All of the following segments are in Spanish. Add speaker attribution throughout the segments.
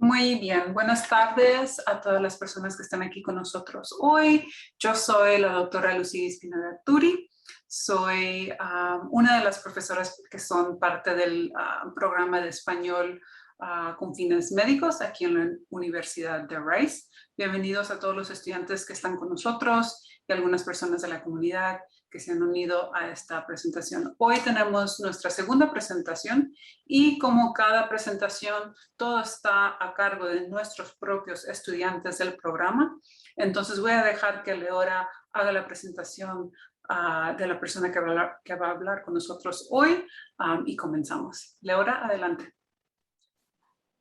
Speaker 1: Muy bien, buenas tardes a todas las personas que están aquí con nosotros hoy. Yo soy la doctora Lucía Espinada Turi. Soy una de las profesoras que son parte del programa de español con fines médicos aquí en la Universidad de Rice. Bienvenidos a todos los estudiantes que están con nosotros y algunas personas de la comunidad que se han unido a esta presentación. Hoy tenemos nuestra segunda presentación y como cada presentación, todo está a cargo de nuestros propios estudiantes del programa. Entonces voy a dejar que Leora haga la presentación de la persona que va a hablar con nosotros hoy y comenzamos. Leora, adelante.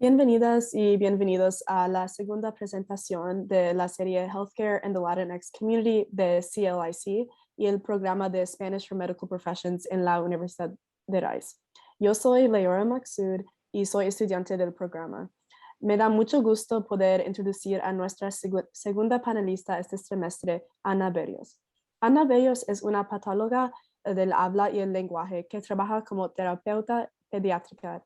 Speaker 2: Bienvenidas y bienvenidos a la segunda presentación de la serie Healthcare in the Latinx Community de CLIC y el programa de Spanish for Medical Professions en la Universidad de Rice. Yo soy Leora Maxud y soy estudiante del programa. Me da mucho gusto poder introducir a nuestra segunda panelista este semestre, Ana Berrios. Ana Berrios es una patóloga del habla y el lenguaje que trabaja como terapeuta pediátrica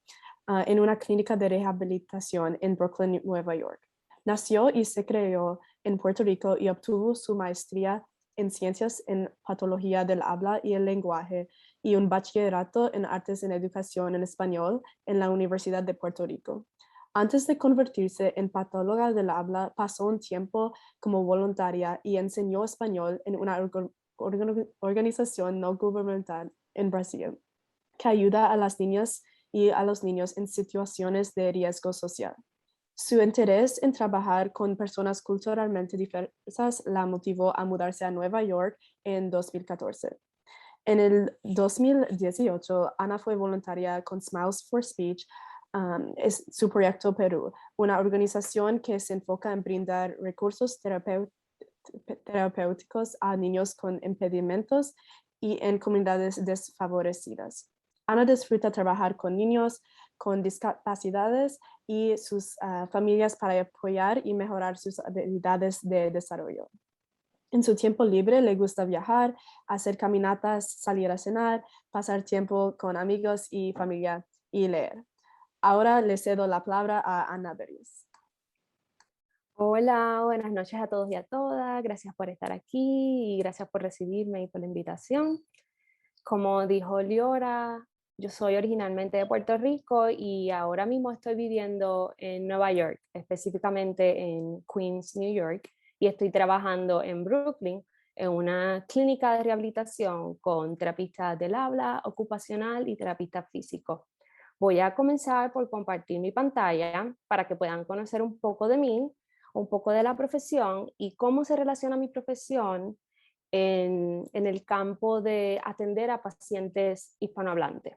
Speaker 2: en una clínica de rehabilitación en Brooklyn, Nueva York. Nació y se crió en Puerto Rico y obtuvo su maestría en Ciencias en Patología del Habla y el Lenguaje y un bachillerato en Artes en Educación en Español en la Universidad de Puerto Rico. Antes de convertirse en patóloga del habla, pasó un tiempo como voluntaria y enseñó español en una organización no gubernamental en Brasil, que ayuda a las niñas y a los niños en situaciones de riesgo social. Su interés en trabajar con personas culturalmente diversas la motivó a mudarse a Nueva York en 2014. En el 2018, Ana fue voluntaria con Smiles for Speech, es su proyecto Perú, una organización que se enfoca en brindar recursos terapéuticos a niños con impedimentos y en comunidades desfavorecidas. Ana disfruta trabajar con niños con discapacidades y sus familias para apoyar y mejorar sus habilidades de desarrollo. En su tiempo libre le gusta viajar, hacer caminatas, salir a cenar, pasar tiempo con amigos y familia y leer. Ahora le cedo la palabra a Ana Berrios.
Speaker 3: Hola, buenas noches a todos y a todas. Gracias por estar aquí y gracias por recibirme y por la invitación. Como dijo Leora, yo soy originalmente de Puerto Rico y ahora mismo estoy viviendo en Nueva York, específicamente en Queens, New York, y estoy trabajando en Brooklyn en una clínica de rehabilitación con terapistas del habla, ocupacional y terapista físico. Voy a comenzar por compartir mi pantalla para que puedan conocer un poco de mí, un poco de la profesión y cómo se relaciona mi profesión en el campo de atender a pacientes hispanohablantes.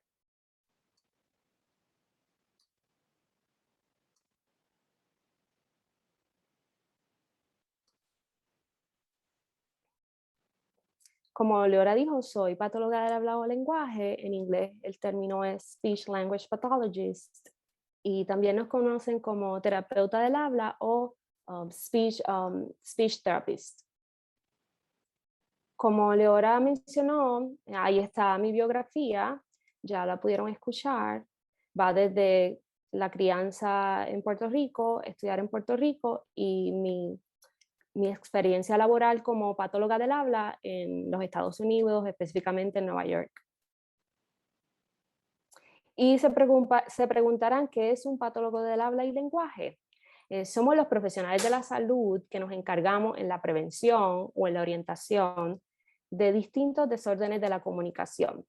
Speaker 3: Como Leora dijo, soy patóloga del habla o lenguaje. En inglés el término es Speech Language Pathologist. Y también nos conocen como terapeuta del habla o speech therapist. Como Leora mencionó, ahí está mi biografía, ya la pudieron escuchar. Va desde la crianza en Puerto Rico, estudiar en Puerto Rico y mi experiencia laboral como patóloga del habla en los Estados Unidos, específicamente en Nueva York. Y se preguntarán qué es un patólogo del habla y lenguaje. Somos los profesionales de la salud que nos encargamos en la prevención o en la orientación de distintos desórdenes de la comunicación.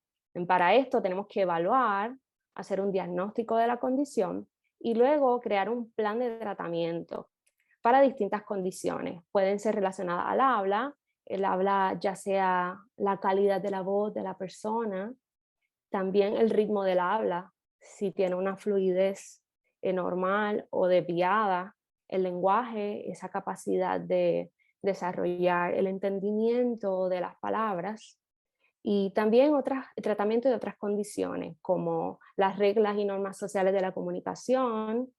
Speaker 3: Para esto tenemos que evaluar, hacer un diagnóstico de la condición y luego crear un plan de tratamiento para distintas condiciones. Pueden ser relacionadas al habla, el habla ya sea la calidad de la voz de la persona, también el ritmo del habla, si tiene una fluidez normal o desviada, el lenguaje, esa capacidad de desarrollar el entendimiento de las palabras, y también el tratamiento de otras condiciones, como las reglas y normas sociales de la comunicación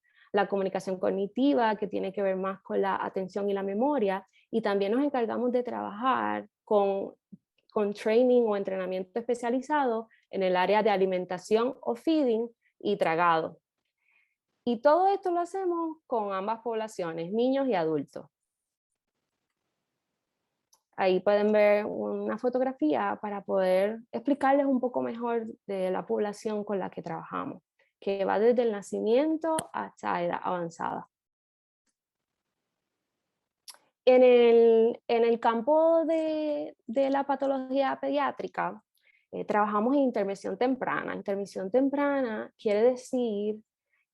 Speaker 3: cognitiva, que tiene que ver más con la atención y la memoria, y también nos encargamos de trabajar con training o entrenamiento especializado en el área de alimentación o feeding y tragado. Y todo esto lo hacemos con ambas poblaciones, niños y adultos. Ahí pueden ver una fotografía para poder explicarles un poco mejor de la población con la que trabajamos, que va desde el nacimiento hasta edad avanzada. En el campo de la patología pediátrica, trabajamos en intervención temprana. Intervención temprana quiere decir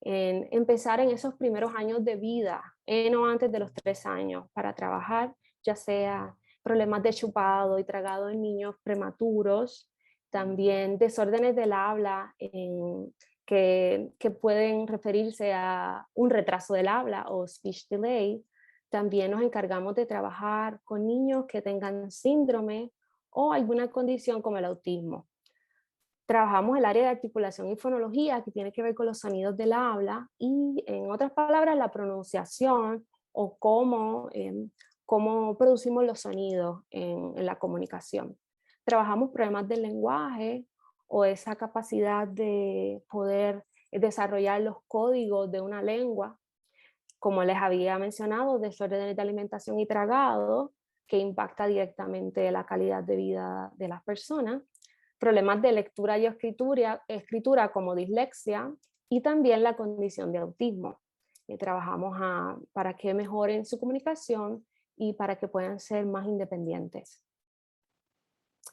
Speaker 3: empezar en esos primeros años de vida, no antes de los 3 años, para trabajar ya sea problemas de chupado y tragado en niños prematuros, también desórdenes del habla que pueden referirse a un retraso del habla o speech delay. También nos encargamos de trabajar con niños que tengan síndrome o alguna condición como el autismo. Trabajamos el área de articulación y fonología, que tiene que ver con los sonidos del habla y, en otras palabras, la pronunciación o cómo producimos los sonidos en la comunicación. Trabajamos problemas del lenguaje o esa capacidad de poder desarrollar los códigos de una lengua. Como les había mencionado, desórdenes de alimentación y tragado, que impacta directamente la calidad de vida de las personas, problemas de lectura y escritura como dislexia y también la condición de autismo. Trabajamos para que mejoren su comunicación y para que puedan ser más independientes.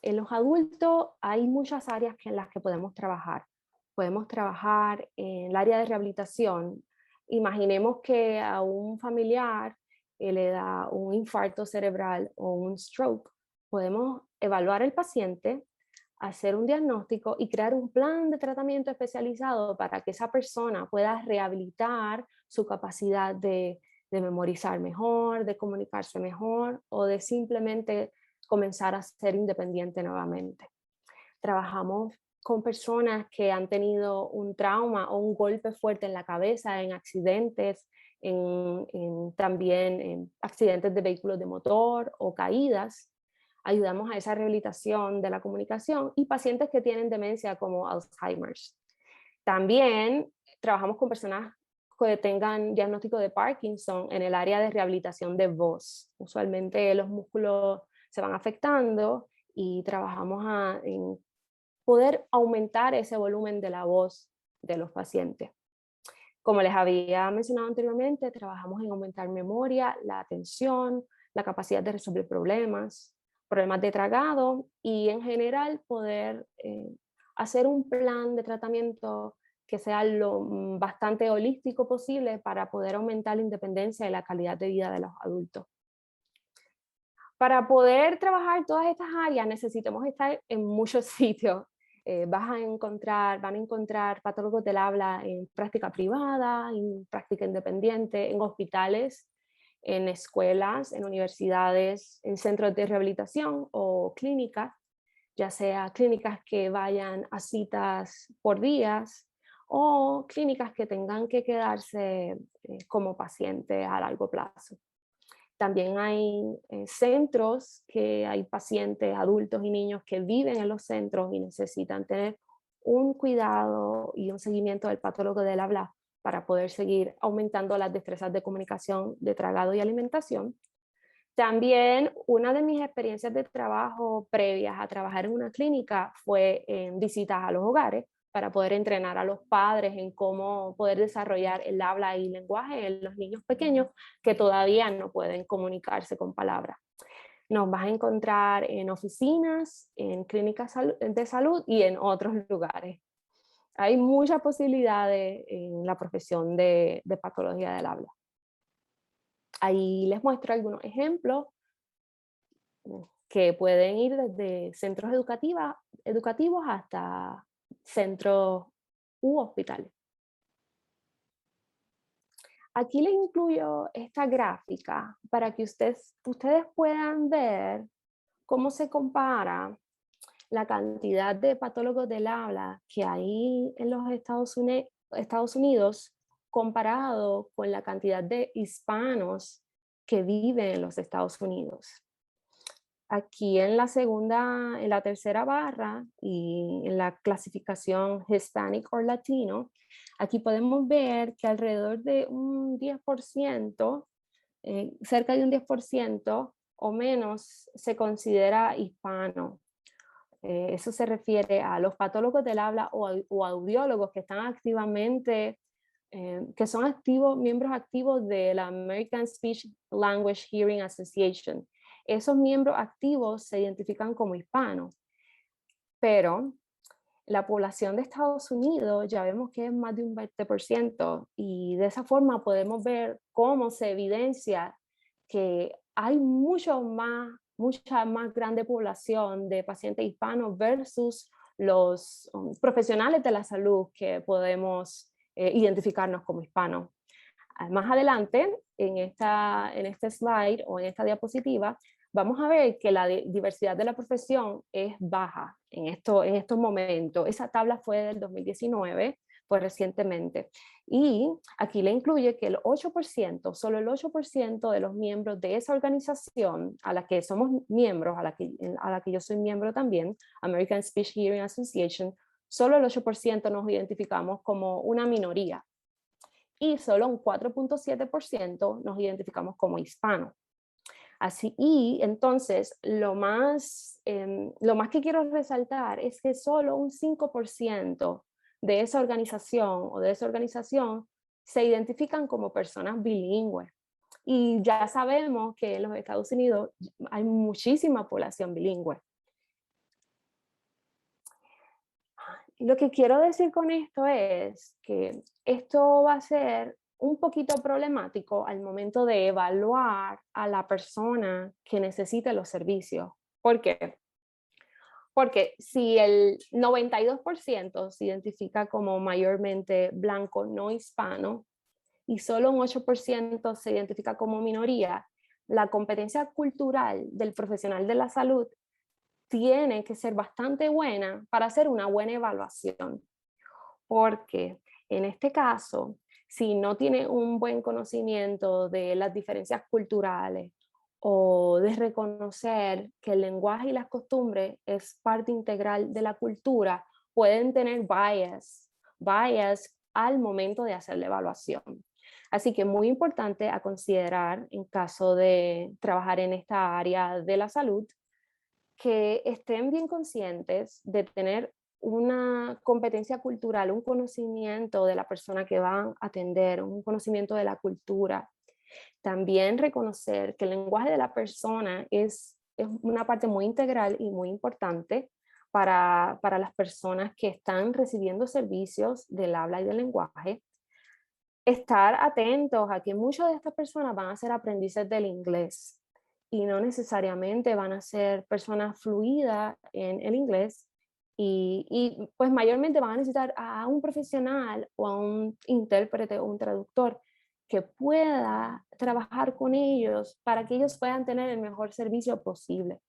Speaker 3: En los adultos hay muchas áreas en las que podemos trabajar. Podemos trabajar en el área de rehabilitación. Imaginemos que a un familiar le da un infarto cerebral o un stroke. Podemos evaluar al paciente, hacer un diagnóstico y crear un plan de tratamiento especializado para que esa persona pueda rehabilitar su capacidad de memorizar mejor, de comunicarse mejor o de simplemente comenzar a ser independiente nuevamente. Trabajamos con personas que han tenido un trauma o un golpe fuerte en la cabeza, en accidentes, también en accidentes de vehículos de motor o caídas. Ayudamos a esa rehabilitación de la comunicación y pacientes que tienen demencia como Alzheimer's. También trabajamos con personas que tengan diagnóstico de Parkinson en el área de rehabilitación de voz. Usualmente los músculos se van afectando y trabajamos en poder aumentar ese volumen de la voz de los pacientes. Como les había mencionado anteriormente, trabajamos en aumentar memoria, la atención, la capacidad de resolver problemas de tragado y en general poder hacer un plan de tratamiento que sea lo bastante holístico posible para poder aumentar la independencia y la calidad de vida de los adultos. Para poder trabajar todas estas áreas necesitamos estar en muchos sitios. Van a encontrar patólogos del habla en práctica privada, en práctica independiente, en hospitales, en escuelas, en universidades, en centros de rehabilitación o clínicas, ya sea clínicas que vayan a citas por días o clínicas que tengan que quedarse como pacientes a largo plazo. También hay centros que hay pacientes, adultos y niños que viven en los centros y necesitan tener un cuidado y un seguimiento del patólogo del habla para poder seguir aumentando las destrezas de comunicación, de tragado y alimentación. También una de mis experiencias de trabajo previas a trabajar en una clínica fue en visitas a los hogares para poder entrenar a los padres en cómo poder desarrollar el habla y lenguaje en los niños pequeños que todavía no pueden comunicarse con palabras. Nos vas a encontrar en oficinas, en clínicas de salud y en otros lugares. Hay muchas posibilidades en la profesión de patología del habla. Ahí les muestro algunos ejemplos que pueden ir desde centros educativos hasta centros u hospitales. Aquí les incluyo esta gráfica para que ustedes puedan ver cómo se compara la cantidad de patólogos del habla que hay en los Estados Unidos comparado con la cantidad de hispanos que viven en los Estados Unidos. Aquí en la tercera barra y en la clasificación Hispanic or Latino, aquí podemos ver que alrededor de un 10%, cerca de un 10% o menos se considera hispano. Eso se refiere a los patólogos del habla o audiólogos que están activamente, que son miembros activos de la American Speech Language Hearing Association. Esos miembros activos se identifican como hispanos, pero la población de Estados Unidos ya vemos que es más de un 20% y de esa forma podemos ver cómo se evidencia que hay mucha más grande población de pacientes hispanos versus los profesionales de la salud que podemos identificarnos como hispanos. Más adelante, en este slide o en esta diapositiva, vamos a ver que la diversidad de la profesión es baja en estos momentos. Esa tabla fue del 2019, pues recientemente. Y aquí le incluye que el 8%, solo el 8% de los miembros de esa organización a la que somos miembros, a la que yo soy miembro también, American Speech Hearing Association, solo el 8% nos identificamos como una minoría. Y solo un 4.7% nos identificamos como hispanos. Así, y entonces lo más que quiero resaltar es que solo un 5% de esa organización se identifican como personas bilingües. Y ya sabemos que en los Estados Unidos hay muchísima población bilingüe. Lo que quiero decir con esto es que esto va a ser un poquito problemático al momento de evaluar a la persona que necesite los servicios. ¿Por qué? Porque si el 92% se identifica como mayormente blanco no hispano y solo un 8% se identifica como minoría, la competencia cultural del profesional de la salud tiene que ser bastante buena para hacer una buena evaluación. Porque en este caso, si no tiene un buen conocimiento de las diferencias culturales o de reconocer que el lenguaje y las costumbres es parte integral de la cultura, pueden tener bias al momento de hacer la evaluación. Así que muy importante a considerar en caso de trabajar en esta área de la salud, que estén bien conscientes de tener una competencia cultural, un conocimiento de la persona que van a atender, un conocimiento de la cultura. También reconocer que el lenguaje de la persona es una parte muy integral y muy importante para las personas que están recibiendo servicios del habla y del lenguaje. Estar atentos a que muchas de estas personas van a ser aprendices del inglés y no necesariamente van a ser personas fluidas en el inglés y pues mayormente van a necesitar a un profesional o a un intérprete o un traductor que pueda trabajar con ellos para que ellos puedan tener el mejor servicio posible.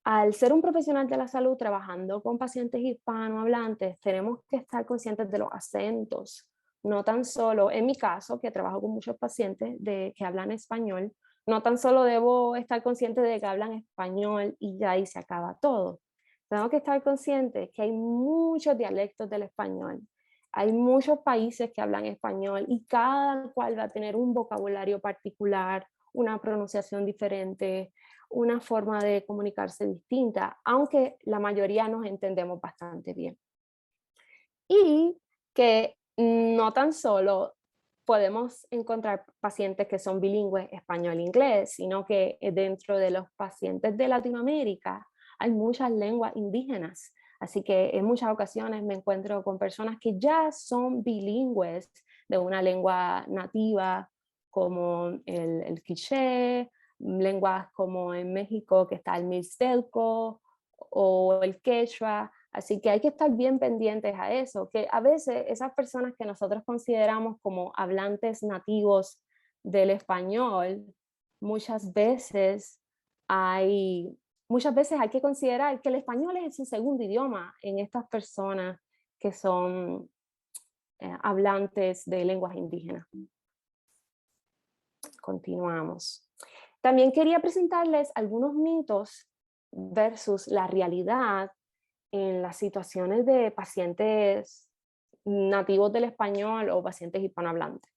Speaker 3: Al ser un profesional de la salud trabajando con pacientes hispanohablantes, tenemos que estar conscientes de los acentos, no tan solo, en mi caso, que trabajo con muchos pacientes que hablan español, no tan solo debo estar consciente de que hablan español y ya ahí se acaba todo. Tengo que estar consciente que hay muchos dialectos del español, hay muchos países que hablan español y cada cual va a tener un vocabulario particular, una pronunciación diferente, una forma de comunicarse distinta, aunque la mayoría nos entendemos bastante bien. Y que no tan solo podemos encontrar pacientes que son bilingües español-inglés, sino que dentro de los pacientes de Latinoamérica hay muchas lenguas indígenas. Así que en muchas ocasiones me encuentro con personas que ya son bilingües de una lengua nativa como el quiché, lenguas como en México que está el mixtelco o el quechua. Así que hay que estar bien pendientes a eso, que a veces esas personas que nosotros consideramos como hablantes nativos del español, muchas veces hay que considerar que el español es su segundo idioma en estas personas que son hablantes de lenguas indígenas. Continuamos. También quería presentarles algunos mitos versus la realidad en las situaciones de pacientes nativos del español o pacientes hispanohablantes.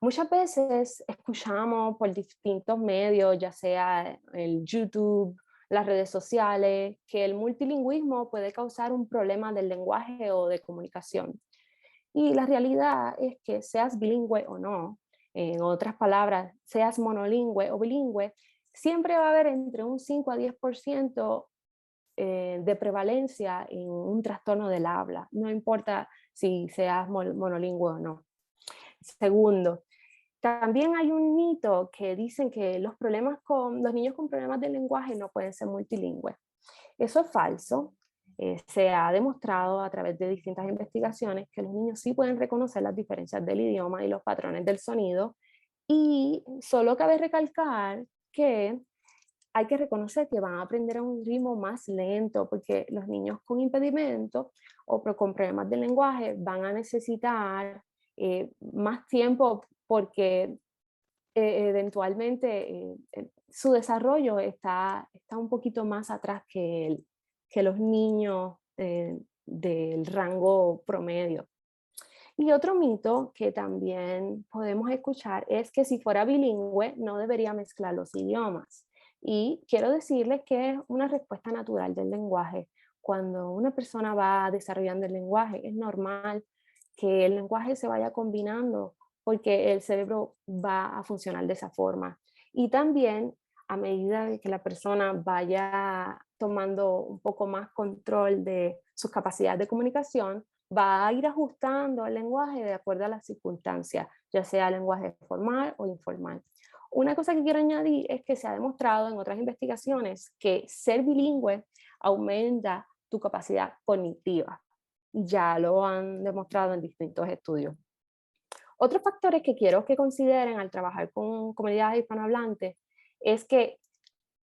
Speaker 3: Muchas veces escuchamos por distintos medios, ya sea el YouTube, las redes sociales, que el multilingüismo puede causar un problema del lenguaje o de comunicación. Y la realidad es que seas bilingüe o no, en otras palabras, seas monolingüe o bilingüe, siempre va a haber entre un 5 a 10% de prevalencia en un trastorno del habla, no importa si seas monolingüe o no. Segundo, también hay un mito que dicen que los niños con problemas de lenguaje no pueden ser multilingües. Eso es falso. Se ha demostrado a través de distintas investigaciones que los niños sí pueden reconocer las diferencias del idioma y los patrones del sonido, y solo cabe recalcar que hay que reconocer que van a aprender a un ritmo más lento, porque los niños con impedimento o con problemas de lenguaje van a necesitar más tiempo, porque eventualmente su desarrollo está un poquito más atrás que los niños del rango promedio. Y otro mito que también podemos escuchar es que si fuera bilingüe no debería mezclar los idiomas. Y quiero decirles que es una respuesta natural del lenguaje. Cuando una persona va desarrollando el lenguaje, es normal que el lenguaje se vaya combinando porque el cerebro va a funcionar de esa forma. Y también a medida que la persona vaya tomando un poco más control de sus capacidades de comunicación, va a ir ajustando el lenguaje de acuerdo a las circunstancias, ya sea lenguaje formal o informal. Una cosa que quiero añadir es que se ha demostrado en otras investigaciones que ser bilingüe aumenta tu capacidad cognitiva. Ya lo han demostrado en distintos estudios. Otros factores que quiero que consideren al trabajar con comunidades hispanohablantes es que,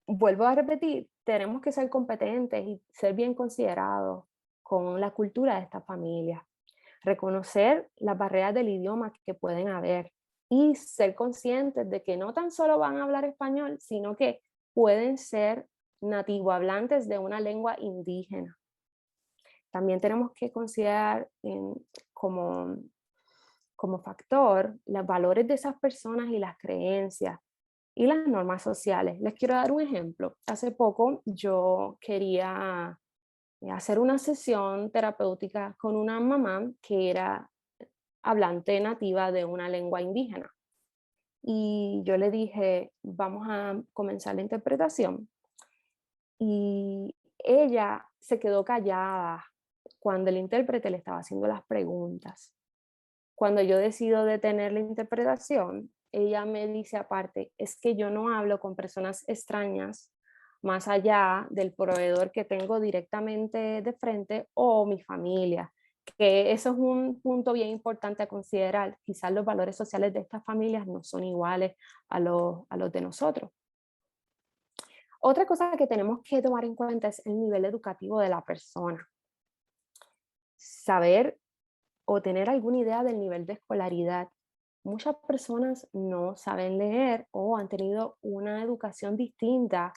Speaker 3: vuelvo a repetir, tenemos que ser competentes y ser bien considerados con la cultura de esta familia. Reconocer las barreras del idioma que pueden haber y ser conscientes de que no tan solo van a hablar español, sino que pueden ser nativohablantes de una lengua indígena. También tenemos que considerar como factor los valores de esas personas y las creencias y las normas sociales. Les quiero dar un ejemplo. Hace poco yo quería hacer una sesión terapéutica con una mamá que era hablante nativa de una lengua indígena. Y yo le dije, vamos a comenzar la interpretación. Y ella se quedó callada cuando el intérprete le estaba haciendo las preguntas. Cuando yo decido detener la interpretación, ella me dice aparte, es que yo no hablo con personas extrañas más allá del proveedor que tengo directamente de frente o mi familia, que eso es un punto bien importante a considerar. Quizás los valores sociales de estas familias no son iguales a los de nosotros. Otra cosa que tenemos que tomar en cuenta es el nivel educativo de la persona. Saber o tener alguna idea del nivel de escolaridad. Muchas personas no saben leer o han tenido una educación distinta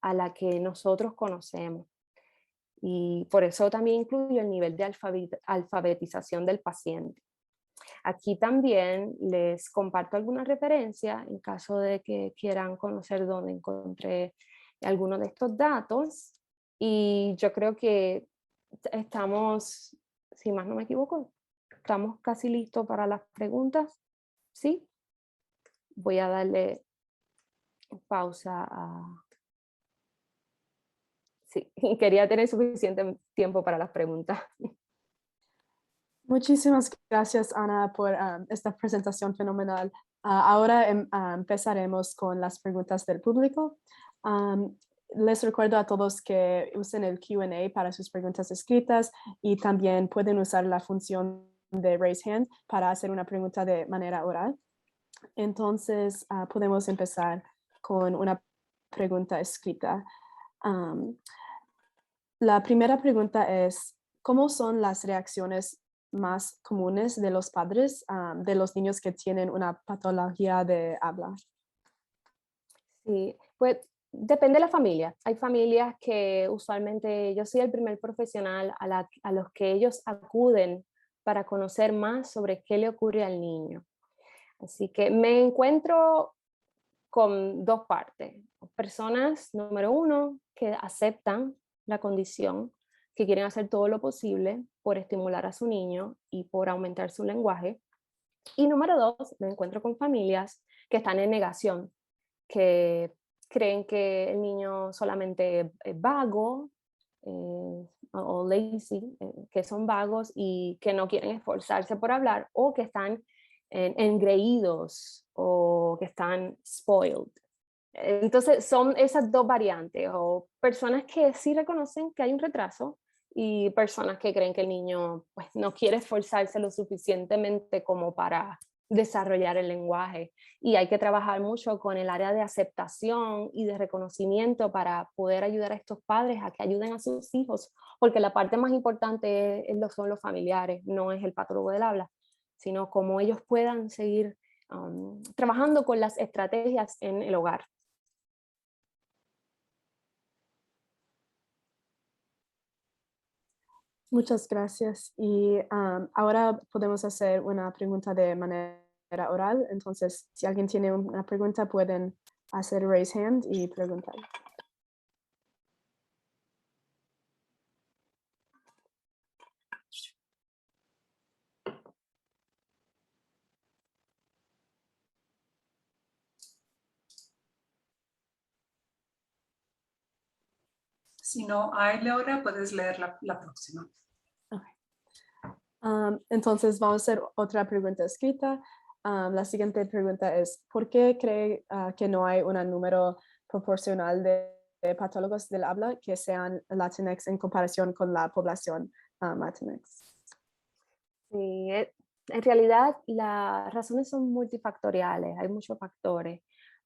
Speaker 3: a la que nosotros conocemos. Y por eso también incluye el nivel de alfabetización del paciente. Aquí también les comparto alguna referencia en caso de que quieran conocer dónde encontré algunos de estos datos. Y yo creo que estamos, si más no me equivoco, estamos casi listos para las preguntas. ¿Sí? Voy a darle pausa a... Sí, quería tener suficiente tiempo para las preguntas.
Speaker 2: Muchísimas gracias, Ana, por esta presentación fenomenal. Ahora empezaremos con las preguntas del público. Les recuerdo a todos que usen el Q&A para sus preguntas escritas y también pueden usar la función de raise hand para hacer una pregunta de manera oral. Entonces, podemos empezar con una pregunta escrita. La primera pregunta es, ¿cómo son las reacciones más comunes de los padres de los niños que tienen una patología de habla?
Speaker 3: Sí, pues depende de la familia. Hay familias que usualmente yo soy el primer profesional a los que ellos acuden para conocer más sobre qué le ocurre al niño. Así que me encuentro con dos partes. Personas, número uno, que aceptan la condición, que quieren hacer todo lo posible por estimular a su niño y por aumentar su lenguaje. Y número dos, me encuentro con familias que están en negación, que creen que el niño solamente es vago o lazy, que son vagos y que no quieren esforzarse por hablar o que están engreídos o que están spoiled. Entonces son esas dos variantes, o personas que sí reconocen que hay un retraso y personas que creen que el niño pues, no quiere esforzarse lo suficientemente como para desarrollar el lenguaje. Y hay que trabajar mucho con el área de aceptación y de reconocimiento para poder ayudar a estos padres a que ayuden a sus hijos, porque la parte más importante son los familiares, no es el patólogo del habla, sino cómo ellos puedan seguir trabajando con las estrategias en el hogar.
Speaker 2: Muchas gracias. Y ahora podemos hacer una pregunta de manera oral. Entonces, si alguien tiene una pregunta, pueden hacer raise hand y preguntar.
Speaker 1: Si no hay, Laura, puedes leer la próxima.
Speaker 2: Entonces, vamos a hacer otra pregunta escrita. La siguiente pregunta es, ¿por qué cree que no hay un número proporcional de patólogos del habla que sean Latinx en comparación con la población Latinx?
Speaker 3: Sí, en realidad las razones son multifactoriales, hay muchos factores.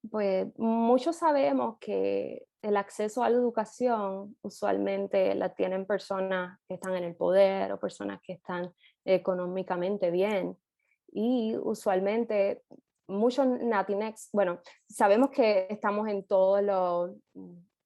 Speaker 3: Pues muchos sabemos que el acceso a la educación usualmente la tienen personas que están en el poder o personas que están económicamente bien. Y usualmente muchos Latinx, bueno, sabemos que estamos en todos los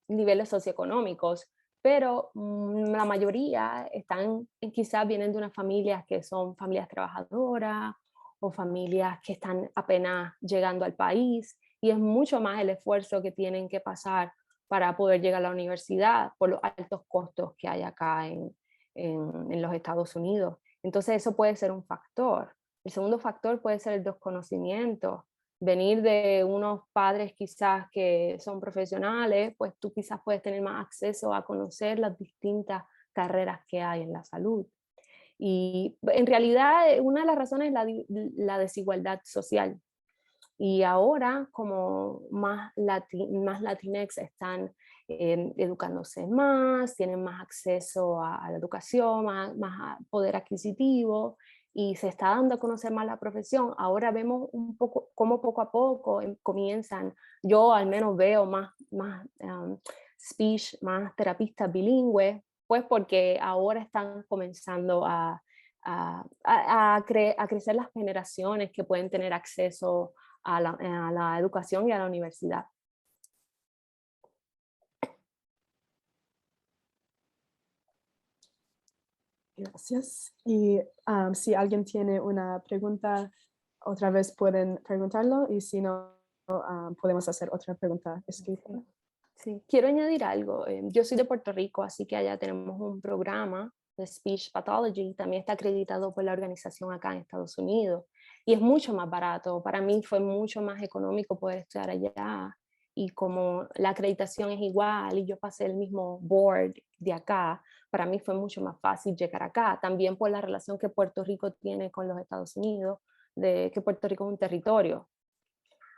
Speaker 3: niveles socioeconómicos, pero la mayoría están, quizás vienen de unas familias que son familias trabajadoras o familias que están apenas llegando al país y es mucho más el esfuerzo que tienen que pasar para poder llegar a la universidad por los altos costos que hay acá en los Estados Unidos. Entonces eso puede ser un factor. El segundo factor puede ser el desconocimiento. Venir de unos padres quizás que son profesionales, pues tú quizás puedes tener más acceso a conocer las distintas carreras que hay en la salud. Y en realidad una de las razones es la desigualdad social. Y ahora como más Latinx están educándose más, tienen más acceso a la educación, más poder adquisitivo y se está dando a conocer más la profesión. Ahora vemos un poco cómo poco a poco comienzan, yo al menos veo más speech, más terapistas bilingües, pues porque ahora están comenzando a crecer las generaciones que pueden tener acceso a la educación y a la universidad.
Speaker 2: Gracias. Y si alguien tiene una pregunta, otra vez pueden preguntarlo y si no, podemos hacer otra pregunta escrita.
Speaker 3: Sí. Quiero añadir algo. Yo soy de Puerto Rico, así que allá tenemos un programa de Speech Pathology, también está acreditado por la organización acá en Estados Unidos y es mucho más barato. Para mí fue mucho más económico poder estudiar allá y como la acreditación es igual y yo pasé el mismo board de acá, para mí fue mucho más fácil llegar acá. También por la relación que Puerto Rico tiene con los Estados Unidos, de que Puerto Rico es un territorio.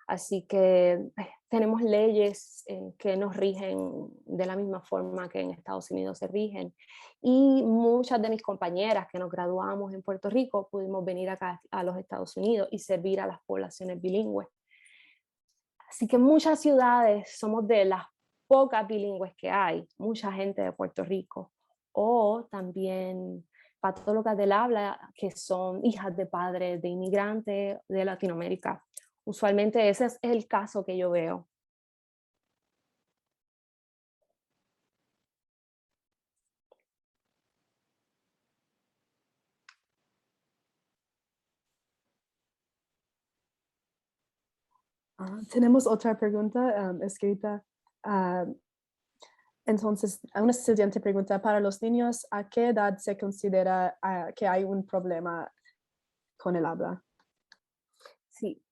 Speaker 3: Así que tenemos leyes que nos rigen de la misma forma que en Estados Unidos se rigen. Y muchas de mis compañeras que nos graduamos en Puerto Rico pudimos venir acá a los Estados Unidos y servir a las poblaciones bilingües. Así que muchas ciudades somos de las pocas bilingües que hay, mucha gente de Puerto Rico. O también patólogas del habla que son hijas de padres de inmigrantes de Latinoamérica. Usualmente ese es el caso que yo veo.
Speaker 2: Tenemos otra pregunta escrita. ah, entonces, una estudiante pregunta, para los niños, ¿a qué edad se considera que hay un problema con el habla?
Speaker 3: Sí.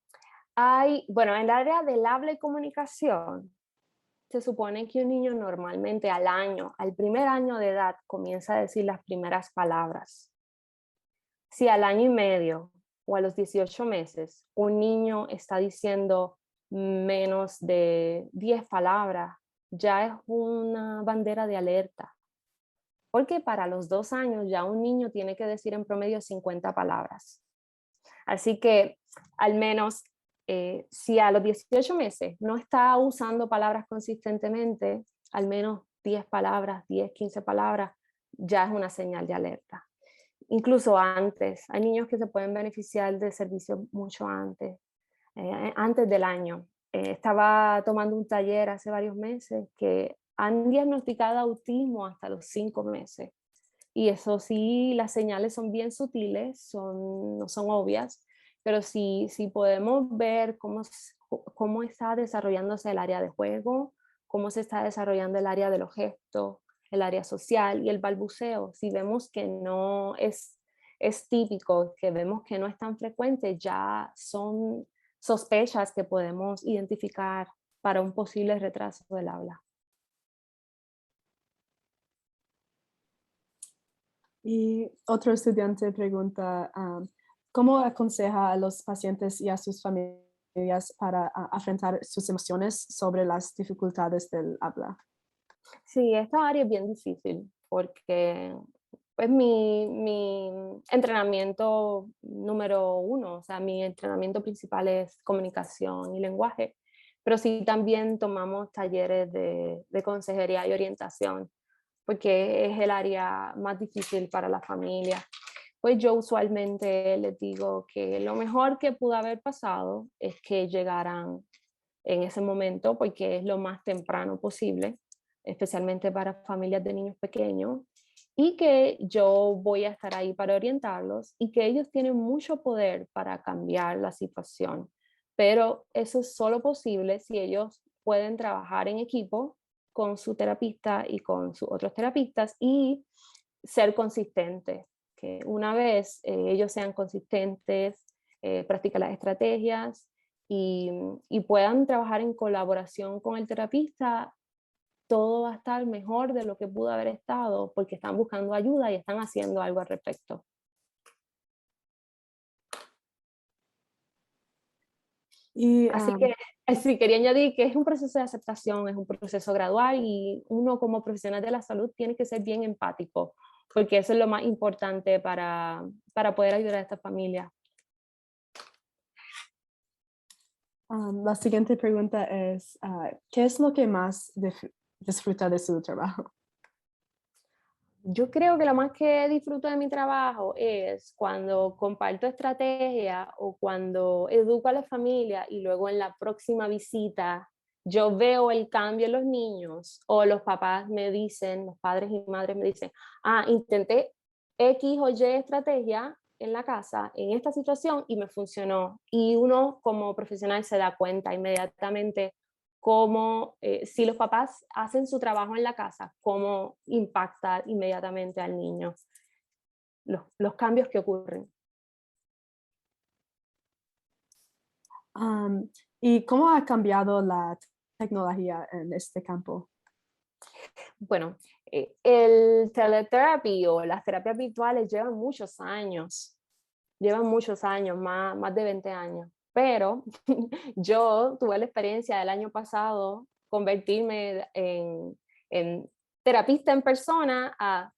Speaker 3: Bueno, en el área del habla y comunicación, se supone que un niño normalmente al primer año de edad, comienza a decir las primeras palabras. Si al año y medio o a los 18 meses un niño está diciendo menos de 10 palabras, ya es una bandera de alerta. Porque para los 2 años ya un niño tiene que decir en promedio 50 palabras. Así que al menos si a los 18 meses no está usando palabras consistentemente, al menos 10 palabras, 10, 15 palabras, ya es una señal de alerta. Incluso antes, hay niños que se pueden beneficiar del servicio mucho antes del año. Estaba tomando un taller hace varios meses que han diagnosticado autismo hasta los 5 meses. Y eso sí, las señales son bien sutiles, no son obvias, pero sí podemos ver cómo está desarrollándose el área de juego, cómo se está desarrollando el área de los gestos, el área social y el balbuceo. Si vemos que no es típico, que vemos que no es tan frecuente, ya son sospechas que podemos identificar para un posible retraso del habla.
Speaker 2: Y otro estudiante pregunta, ¿cómo aconseja a los pacientes y a sus familias para afrontar sus emociones sobre las dificultades del habla?
Speaker 3: Sí, esta área es bien difícil porque pues mi entrenamiento número uno, o sea, mi entrenamiento principal es comunicación y lenguaje, pero sí también tomamos talleres de consejería y orientación, porque es el área más difícil para la familia. Pues yo usualmente les digo que lo mejor que pudo haber pasado es que llegaran en ese momento, porque es lo más temprano posible, especialmente para familias de niños pequeños, y que yo voy a estar ahí para orientarlos y que ellos tienen mucho poder para cambiar la situación. Pero eso es solo posible si ellos pueden trabajar en equipo con su terapista y con sus otros terapistas y ser consistentes. Que una vez ellos sean consistentes, practican las estrategias y puedan trabajar en colaboración con el terapista, todo va a estar mejor de lo que pudo haber estado porque están buscando ayuda y están haciendo algo al respecto.
Speaker 2: Y
Speaker 3: Así que sí, quería añadir que es un proceso de aceptación, es un proceso gradual y uno como profesional de la salud tiene que ser bien empático, porque eso es lo más importante para poder ayudar a esta familia.
Speaker 2: la siguiente pregunta es, ¿qué es lo que más disfruta de su trabajo?
Speaker 3: Yo creo que lo más que disfruto de mi trabajo es cuando comparto estrategia o cuando educo a la familia y luego en la próxima visita yo veo el cambio en los niños o los papás me dicen, los padres y madres me dicen, intenté X o Y estrategia en la casa en esta situación y me funcionó. Y uno como profesional se da cuenta inmediatamente cómo, si los papás hacen su trabajo en la casa, cómo impacta inmediatamente al niño, los cambios que ocurren.
Speaker 2: ¿Y cómo ha cambiado la tecnología en este campo?
Speaker 3: Bueno, el teletherapy o las terapias virtuales llevan muchos años, más de 20 años, pero yo tuve la experiencia del año pasado convertirme en terapista en persona a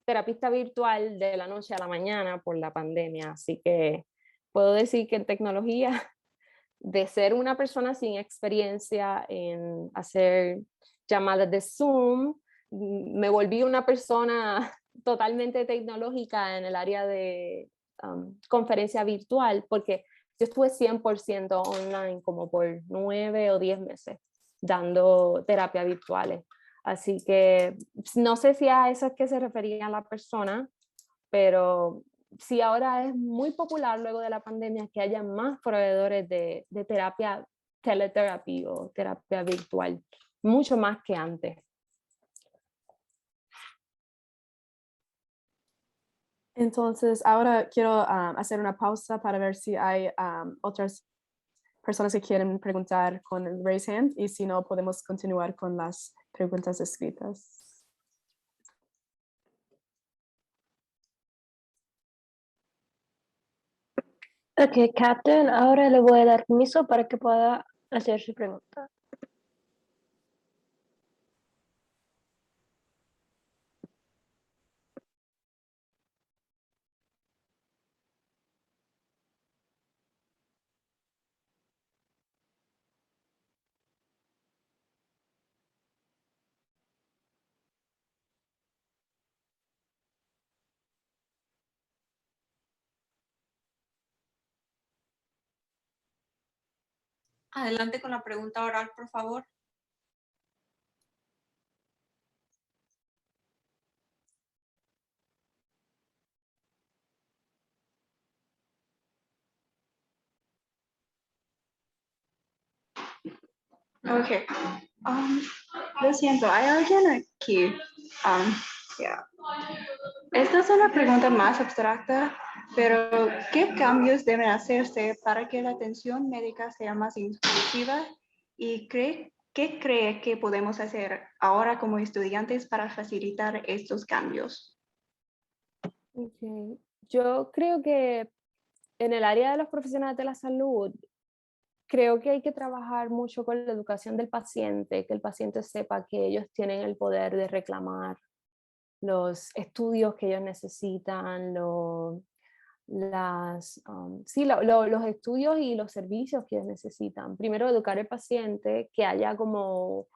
Speaker 3: terapista virtual de la noche a la mañana por la pandemia, así que puedo decir que en tecnología, de ser una persona sin experiencia en hacer llamadas de Zoom, me volví una persona totalmente tecnológica en el área de conferencia virtual, porque yo estuve 100% online como por 9 o 10 meses dando terapia virtuales. Así que no sé si a eso es que se refería la persona, pero sí ahora es muy popular luego de la pandemia que haya más proveedores de terapia teleterapia o terapia virtual, mucho más que antes.
Speaker 2: Entonces, ahora quiero hacer una pausa para ver si hay otras personas que quieren preguntar con el raise hand, y si no, podemos continuar con las preguntas escritas.
Speaker 4: Ok, Captain, ahora le voy a dar permiso para que pueda hacer su pregunta.
Speaker 5: Adelante con la pregunta oral, por favor.
Speaker 6: Ok. Lo siento, ¿hay alguien aquí? Yeah. Esta es una pregunta más abstracta, pero ¿qué cambios deben hacerse para que la atención médica sea más inclusiva? ¿Y qué cree que podemos hacer ahora como estudiantes para facilitar estos cambios?
Speaker 3: Okay. Yo creo que en el área de los profesionales de la salud, creo que hay que trabajar mucho con la educación del paciente, que el paciente sepa que ellos tienen el poder de reclamar los estudios que ellos necesitan, los estudios y los servicios que ellos necesitan. Primero, educar al paciente, que haya como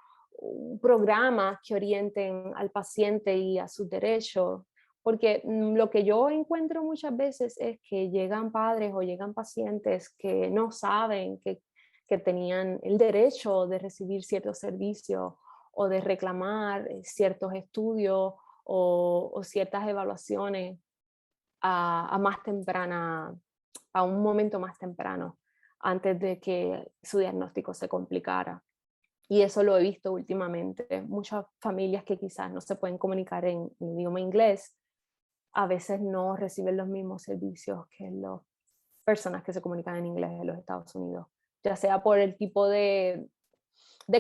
Speaker 3: programas que orienten al paciente y a sus derechos, porque lo que yo encuentro muchas veces es que llegan padres o llegan pacientes que no saben que tenían el derecho de recibir ciertos servicios o de reclamar ciertos estudios o ciertas evaluaciones a más temprana, a un momento más temprano, antes de que su diagnóstico se complicara. Y eso lo he visto últimamente. Muchas familias que quizás no se pueden comunicar en idioma inglés, a veces no reciben los mismos servicios que las personas que se comunican en inglés en los Estados Unidos, ya sea por el tipo de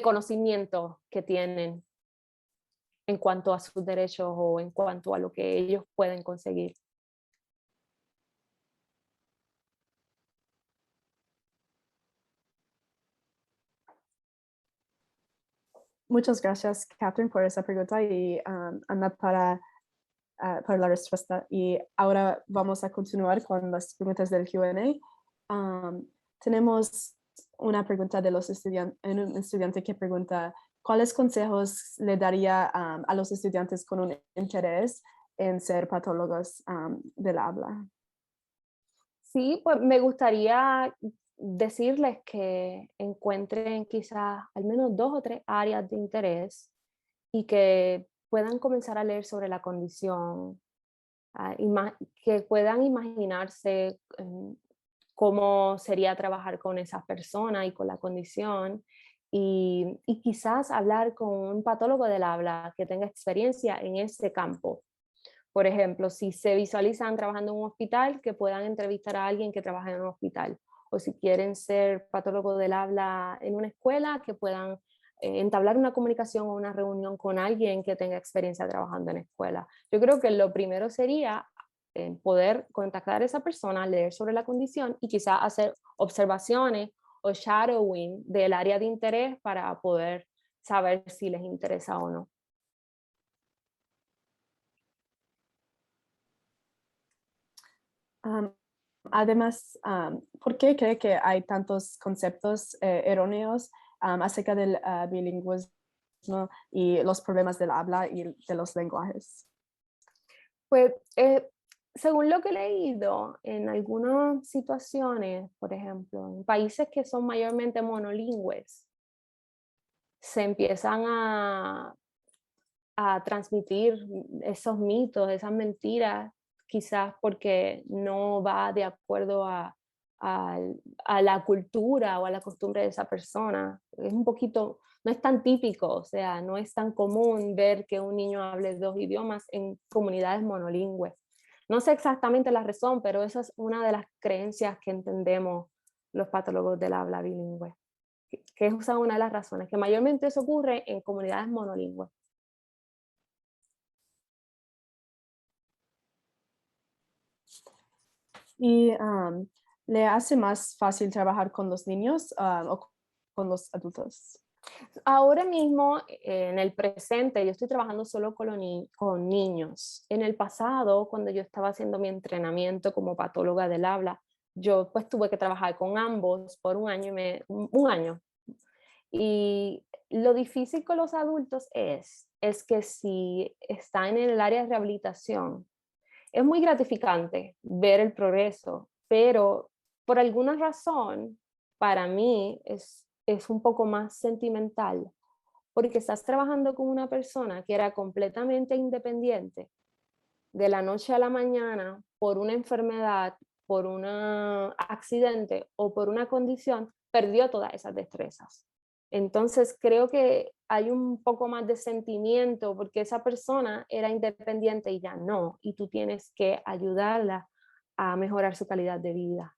Speaker 3: conocimiento que tienen en cuanto a sus derechos o en cuanto a lo que ellos pueden conseguir.
Speaker 2: Muchas gracias, Catherine, por esa pregunta, y Ana para la respuesta. Y ahora vamos a continuar con las preguntas del Q&A. Tenemos una pregunta de un estudiante que pregunta: ¿cuáles consejos le daría a los estudiantes con un interés en ser patólogos del habla?
Speaker 3: Sí, pues me gustaría decirles que encuentren quizás al menos 2 o 3 áreas de interés y que puedan comenzar a leer sobre la condición, que puedan imaginarse cómo sería trabajar con esa persona y con la condición, y quizás hablar con un patólogo del habla que tenga experiencia en ese campo. Por ejemplo, si se visualizan trabajando en un hospital, que puedan entrevistar a alguien que trabaja en un hospital. O si quieren ser patólogo del habla en una escuela, que puedan entablar una comunicación o una reunión con alguien que tenga experiencia trabajando en escuela. Yo creo que lo primero sería poder contactar a esa persona, leer sobre la condición y quizás hacer observaciones o shadowing del área de interés para poder saber si les interesa o no.
Speaker 2: Además, ¿por qué cree que hay tantos conceptos erróneos acerca del bilingüismo y los problemas del habla y de los lenguajes?
Speaker 3: Pues según lo que he leído, en algunas situaciones, por ejemplo, en países que son mayormente monolingües, se empiezan a transmitir esos mitos, esas mentiras, quizás porque no va de acuerdo a a la cultura o a la costumbre de esa persona. Es un poquito, no es tan típico, o sea, no es tan común ver que un niño hable 2 idiomas en comunidades monolingües. No sé exactamente la razón, pero esa es una de las creencias que entendemos los patólogos del habla bilingüe, que es una de las razones, que mayormente eso ocurre en comunidades monolingües.
Speaker 2: ¿Y le hace más fácil trabajar con los niños o con los adultos?
Speaker 3: Ahora mismo, en el presente, yo estoy trabajando solo con niños. En el pasado, cuando yo estaba haciendo mi entrenamiento como patóloga del habla, yo pues tuve que trabajar con ambos por un año. Y lo difícil con los adultos es que si están en el área de rehabilitación, es muy gratificante ver el progreso, pero por alguna razón, para mí es un poco más sentimental, porque estás trabajando con una persona que era completamente independiente de la noche a la mañana por una enfermedad, por un accidente o por una condición, perdió todas esas destrezas. Entonces creo que hay un poco más de sentimiento porque esa persona era independiente y ya no, y tú tienes que ayudarla a mejorar su calidad de vida.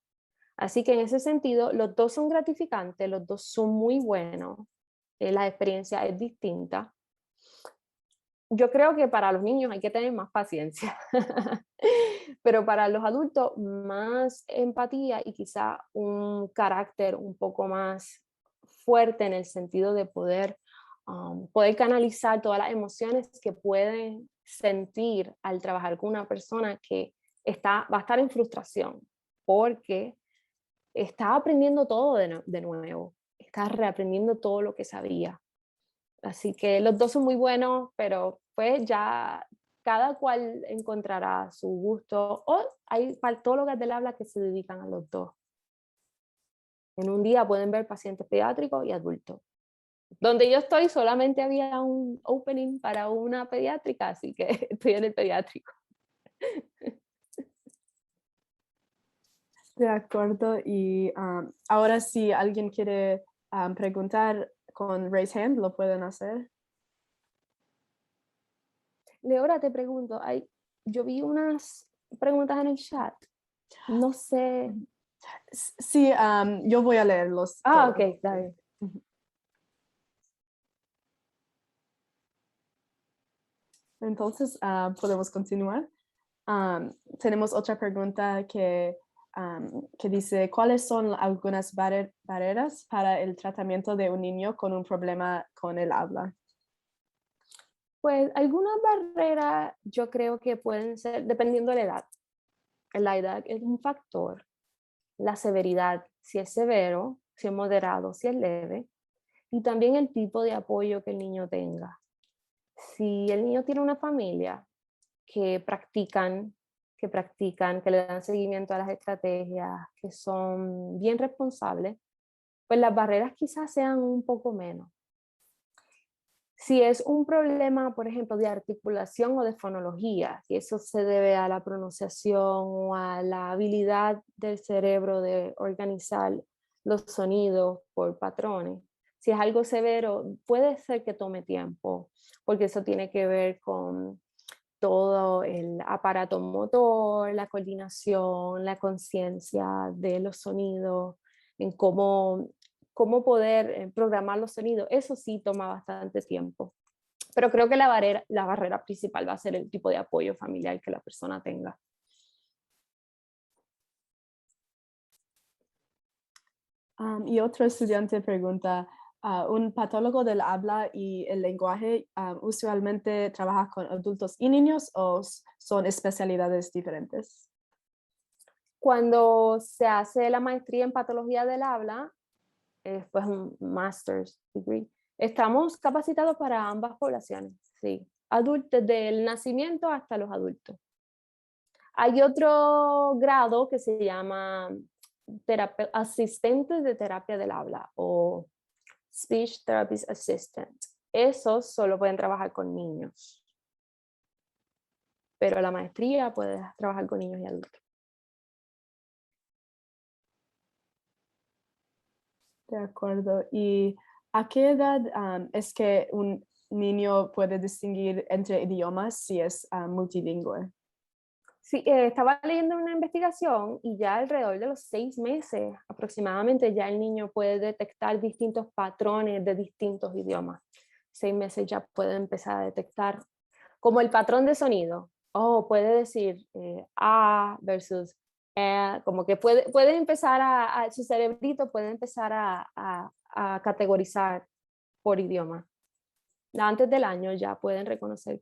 Speaker 3: Así que en ese sentido, los dos son gratificantes, los dos son muy buenos, la experiencia es distinta. Yo creo que para los niños hay que tener más paciencia, pero para los adultos más empatía y quizá un carácter un poco más fuerte en el sentido de poder canalizar todas las emociones que pueden sentir al trabajar con una persona que va a estar en frustración porque está aprendiendo todo de nuevo, está reaprendiendo todo lo que sabía. Así que los dos son muy buenos, pero pues ya cada cual encontrará su gusto. O hay patólogas del habla que se dedican a los dos. En un día pueden ver pacientes pediátricos y adultos. Donde yo estoy solamente había un opening para una pediátrica, así que estoy en el pediátrico.
Speaker 2: De acuerdo. Y ahora si alguien quiere preguntar con raise hand, lo pueden hacer.
Speaker 3: Leora, te pregunto, yo vi unas preguntas en el chat. No sé.
Speaker 2: Sí, yo voy a leerlos.
Speaker 3: Ok,
Speaker 2: todos.
Speaker 3: está bien.
Speaker 2: Entonces, podemos continuar. Tenemos otra pregunta que dice, ¿cuáles son algunas barreras para el tratamiento de un niño con un problema con el habla?
Speaker 3: Pues algunas barreras yo creo que pueden ser, dependiendo de la edad. La edad es un factor. La severidad, si es severo, si es moderado, si es leve. Y también el tipo de apoyo que el niño tenga. Si el niño tiene una familia que practican, que le dan seguimiento a las estrategias, que son bien responsables, pues las barreras quizás sean un poco menos. Si es un problema, por ejemplo, de articulación o de fonología, y eso se debe a la pronunciación o a la habilidad del cerebro de organizar los sonidos por patrones, si es algo severo, puede ser que tome tiempo, porque eso tiene que ver con todo el aparato motor, la coordinación, la conciencia de los sonidos, en cómo poder programar los sonidos. Eso sí toma bastante tiempo. Pero creo que la barrera principal va a ser el tipo de apoyo familiar que la persona tenga.
Speaker 2: Y otro estudiante pregunta, ¿un patólogo del habla y el lenguaje usualmente trabaja con adultos y niños o son especialidades diferentes?
Speaker 3: Cuando se hace la maestría en patología del habla, pues un master's degree, estamos capacitados para ambas poblaciones, sí. Adultos, del nacimiento hasta los adultos. Hay otro grado que se llama asistente de terapia del habla o Speech Therapist Assistant. Esos solo pueden trabajar con niños. Pero la maestría puede trabajar con niños y adultos.
Speaker 2: De acuerdo. ¿Y a qué edad es que un niño puede distinguir entre idiomas si es multilingüe?
Speaker 3: Sí, estaba leyendo una investigación y ya alrededor de los 6 meses aproximadamente ya el niño puede detectar distintos patrones de distintos idiomas. 6 meses ya puede empezar a detectar como el patrón de sonido. Oh, puede decir A versus como que puede empezar su cerebrito puede empezar a categorizar por idioma. Antes del año ya pueden reconocer.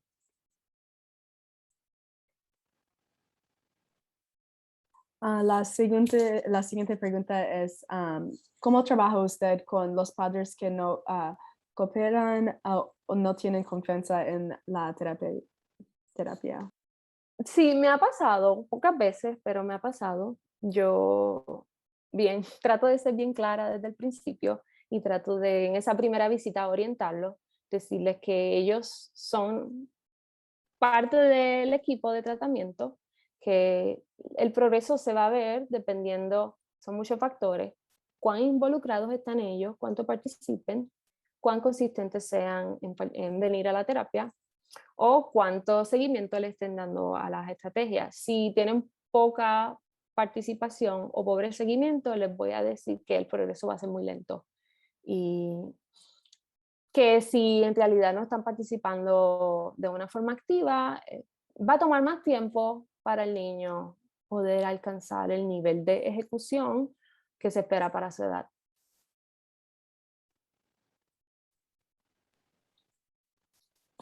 Speaker 2: La siguiente pregunta es, ¿cómo trabaja usted con los padres que no cooperan o no tienen confianza en la terapia?
Speaker 3: Sí, me ha pasado, pocas veces, pero me ha pasado. Yo, bien, trato de ser bien clara desde el principio y trato de, en esa primera visita, orientarlos, decirles que ellos son parte del equipo de tratamiento, que el progreso se va a ver dependiendo, son muchos factores, cuán involucrados están ellos, cuánto participen, cuán consistentes sean en venir a la terapia o cuánto seguimiento le estén dando a las estrategias. Si tienen poca participación o pobre seguimiento, les voy a decir que el progreso va a ser muy lento y que si en realidad no están participando de una forma activa, va a tomar más tiempo para el niño poder alcanzar el nivel de ejecución que se espera para su edad.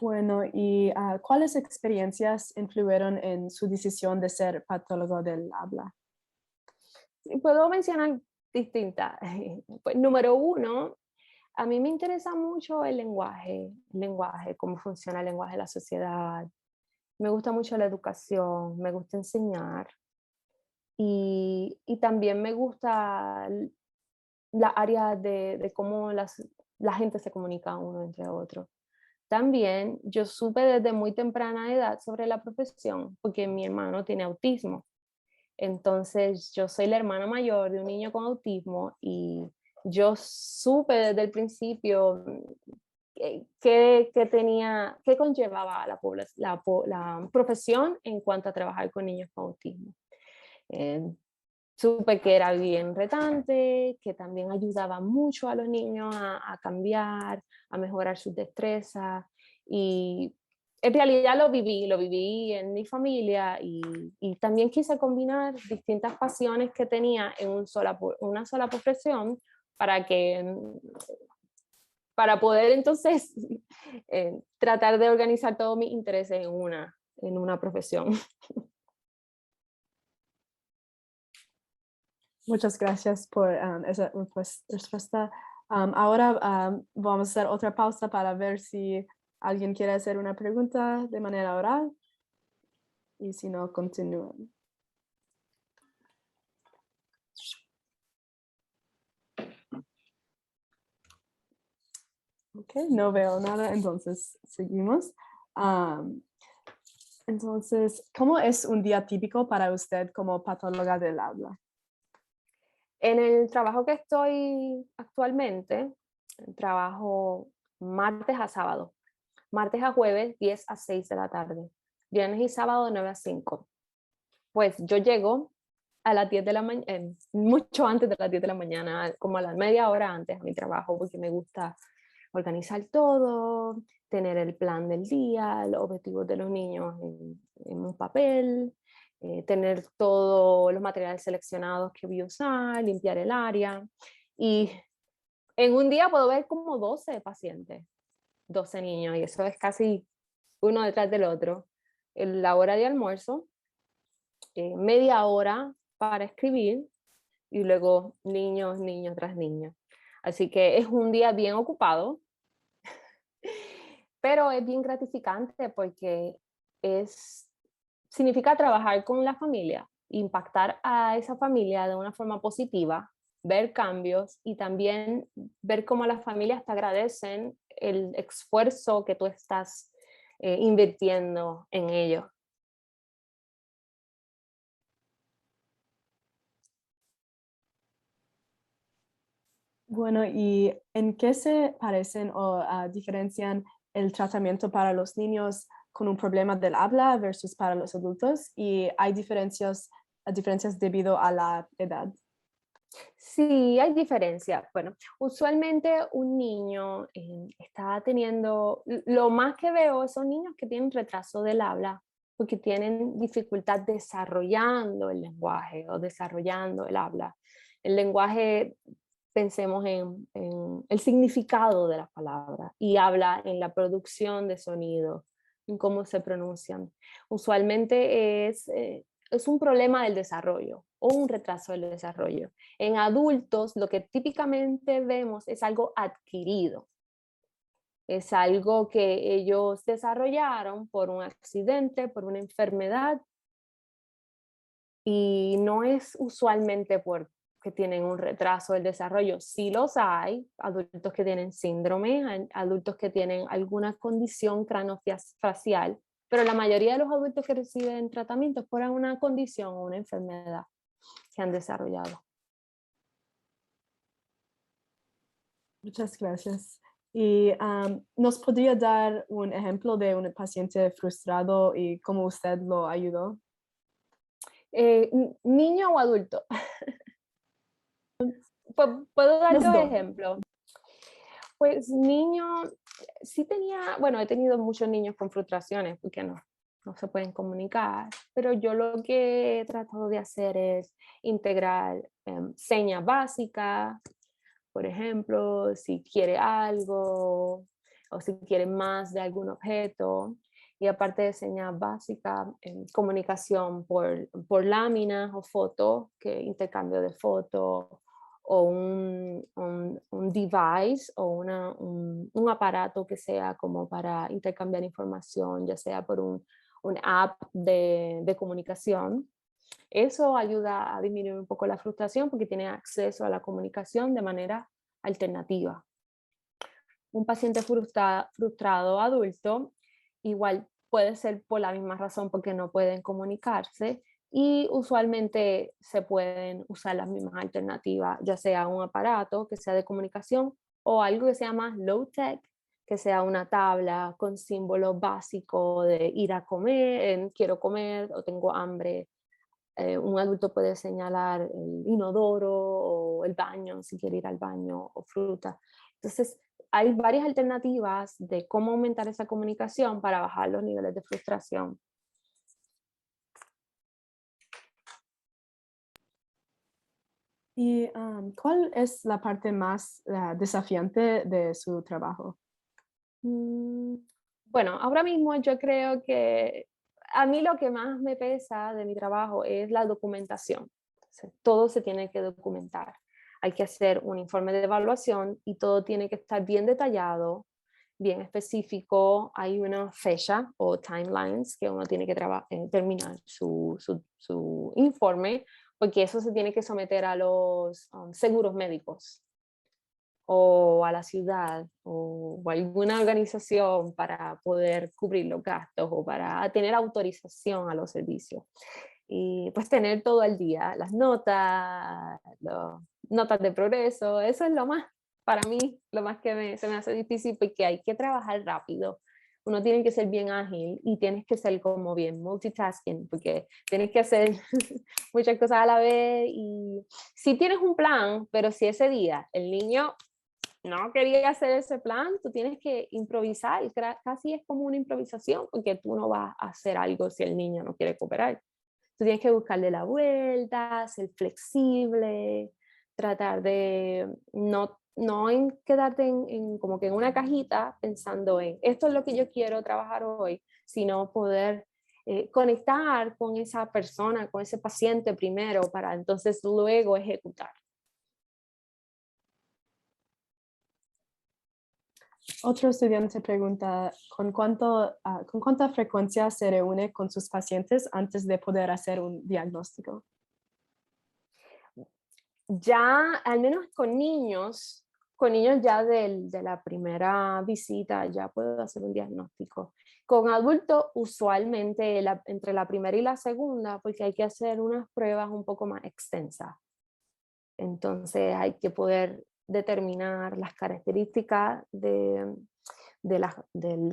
Speaker 2: Bueno, ¿y cuáles experiencias influyeron en su decisión de ser patólogo del habla?
Speaker 3: Puedo mencionar distintas. Pues, número uno, a mí me interesa mucho el lenguaje, cómo funciona el lenguaje de la sociedad. Me gusta mucho la educación, me gusta enseñar y también me gusta la área de cómo la gente se comunica uno entre otros. También yo supe desde muy temprana edad sobre la profesión porque mi hermano tiene autismo. Entonces yo soy la hermana mayor de un niño con autismo y yo supe desde el principio qué conllevaba la profesión en cuanto a trabajar con niños con autismo. Eh, Supe que era bien retante, que también ayudaba mucho a los niños a cambiar, a mejorar sus destrezas y en realidad lo viví en mi familia y también quise combinar distintas pasiones que tenía en una sola profesión para para poder entonces tratar de organizar todos mis intereses en una profesión.
Speaker 2: Muchas gracias por esa respuesta. Ahora vamos a hacer otra pausa para ver si alguien quiere hacer una pregunta de manera oral y si no, continúen. Ok, no veo nada, entonces seguimos. Entonces, ¿cómo es un día típico para usted como patóloga del habla?
Speaker 3: En el trabajo que estoy actualmente, trabajo martes a sábado, martes a jueves 10 a 6 de la tarde, viernes y sábado 9 a 5. Pues yo llego a las 10 de la mañana, mucho antes de las 10 de la mañana, como a la media hora antes a mi trabajo, porque me gusta organizar todo, tener el plan del día, los objetivos de los niños en un papel, tener todos los materiales seleccionados que voy a usar, limpiar el área. Y en un día puedo ver como 12 pacientes, 12 niños, y eso es casi uno detrás del otro. En la hora de almuerzo, media hora para escribir y luego niños, niños tras niños. Así que es un día bien ocupado, pero es bien gratificante porque significa trabajar con la familia, impactar a esa familia de una forma positiva, ver cambios y también ver cómo las familias te agradecen el esfuerzo que tú estás invirtiendo en ellos.
Speaker 2: Bueno, ¿y en qué se parecen o diferencian el tratamiento para los niños con un problema del habla versus para los adultos? ¿Y hay diferencias debido a la edad?
Speaker 3: Sí, hay diferencia. Bueno, usualmente un niño está teniendo, lo más que veo son niños que tienen retraso del habla, porque tienen dificultad desarrollando el lenguaje o desarrollando el habla. El lenguaje, pensemos en el significado de las palabras y habla en la producción de sonido, en cómo se pronuncian. Usualmente es un problema del desarrollo o un retraso del desarrollo. En adultos, lo que típicamente vemos es algo adquirido. Es algo que ellos desarrollaron por un accidente, por una enfermedad, y no es usualmente porque tienen un retraso del desarrollo. Sí los hay, adultos que tienen síndrome, adultos que tienen alguna condición craneofacial, pero la mayoría de los adultos que reciben tratamiento es por una condición o una enfermedad que han desarrollado.
Speaker 2: Muchas gracias. ¿Y nos podría dar un ejemplo de un paciente frustrado y cómo usted lo ayudó?
Speaker 3: ¿Niño o adulto? Puedo dar
Speaker 2: Los
Speaker 3: dos
Speaker 2: dos.
Speaker 3: ejemplos. Pues niño, sí tenía, bueno, he tenido muchos niños con frustraciones porque no se pueden comunicar, pero yo lo que he tratado de hacer es integrar señas básicas, por ejemplo, si quiere algo o si quiere más de algún objeto. Y aparte de señas básicas, comunicación por láminas o fotos, que intercambio de fotos, o un device o un aparato que sea como para intercambiar información, ya sea por un app de comunicación. Eso ayuda a disminuir un poco la frustración porque tiene acceso a la comunicación de manera alternativa. Un paciente frustrado adulto igual puede ser por la misma razón porque no pueden comunicarse, y usualmente se pueden usar las mismas alternativas, ya sea un aparato que sea de comunicación o algo que sea más low tech, que sea una tabla con símbolos básicos de ir a comer, quiero comer o tengo hambre. Un adulto puede señalar el inodoro o el baño, si quiere ir al baño, o fruta. Entonces, hay varias alternativas de cómo aumentar esa comunicación para bajar los niveles de frustración.
Speaker 2: ¿Y cuál es la parte más desafiante de su trabajo?
Speaker 3: Bueno, ahora mismo yo creo que a mí lo que más me pesa de mi trabajo es la documentación. O sea, todo se tiene que documentar. Hay que hacer un informe de evaluación y todo tiene que estar bien detallado, bien específico. Hay una fecha o timelines que uno tiene que terminar su informe, porque eso se tiene que someter a los seguros médicos o a la ciudad o a alguna organización para poder cubrir los gastos o para tener autorización a los servicios. Y pues tener todo el día, las notas de progreso, eso es lo más, para mí, lo más que se me hace difícil, porque hay que trabajar rápido. Uno tiene que ser bien ágil y tienes que ser como bien multitasking, porque tienes que hacer muchas cosas a la vez. Y si tienes un plan, pero si ese día el niño no quería hacer ese plan, tú tienes que improvisar, y casi es como una improvisación, porque tú no vas a hacer algo si el niño no quiere cooperar. Tú tienes que buscarle la vuelta, ser flexible, tratar de no quedarte como que en una cajita pensando en esto es lo que yo quiero trabajar hoy, sino poder conectar con esa persona, con ese paciente primero, para entonces luego ejecutar.
Speaker 2: Otro estudiante pregunta, ¿con cuánta frecuencia se reúne con sus pacientes antes de poder hacer un diagnóstico?
Speaker 3: Ya, al menos con niños ya de la primera visita ya puedo hacer un diagnóstico. Con adultos, usualmente entre la primera y la segunda, porque hay que hacer unas pruebas un poco más extensas. Entonces hay que poder determinar las características del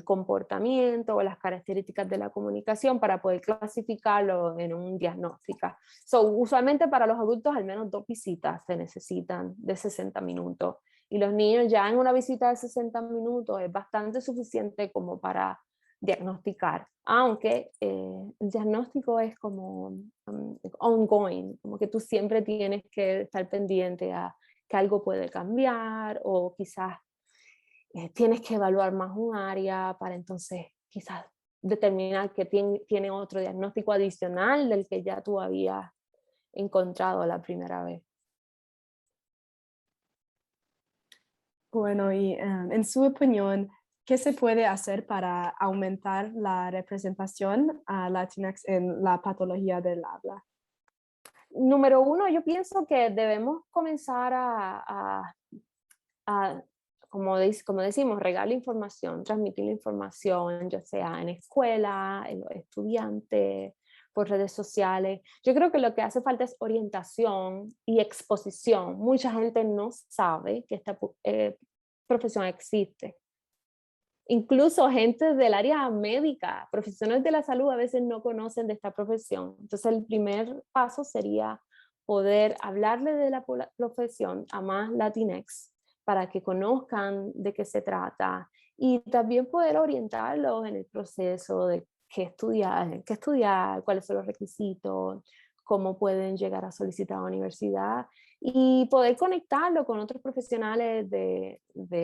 Speaker 3: comportamiento o las características de la comunicación para poder clasificarlo en un diagnóstico. Usualmente para los adultos al menos 2 visitas se necesitan de 60 minutos y los niños ya en una visita de 60 minutos es bastante suficiente como para diagnosticar, aunque el diagnóstico es como ongoing, como que tú siempre tienes que estar pendiente a que algo puede cambiar o quizás tienes que evaluar más un área para entonces quizás determinar que tiene otro diagnóstico adicional del que ya tú habías encontrado la primera vez.
Speaker 2: Bueno, y en su opinión, ¿qué se puede hacer para aumentar la representación a Latinx en la patología del habla?
Speaker 3: Número 1, yo pienso que debemos comenzar como decimos, regar la información, transmitir la información, ya sea en escuela, en los estudiantes, por redes sociales. Yo creo que lo que hace falta es orientación y exposición. Mucha gente no sabe que esta profesión existe. Incluso gente del área médica, profesionales de la salud a veces no conocen de esta profesión. Entonces el primer paso sería poder hablarle de la profesión a más Latinx para que conozcan de qué se trata y también poder orientarlos en el proceso de qué estudiar, cuáles son los requisitos, cómo pueden llegar a solicitar a la universidad y poder conectarlo con otros profesionales de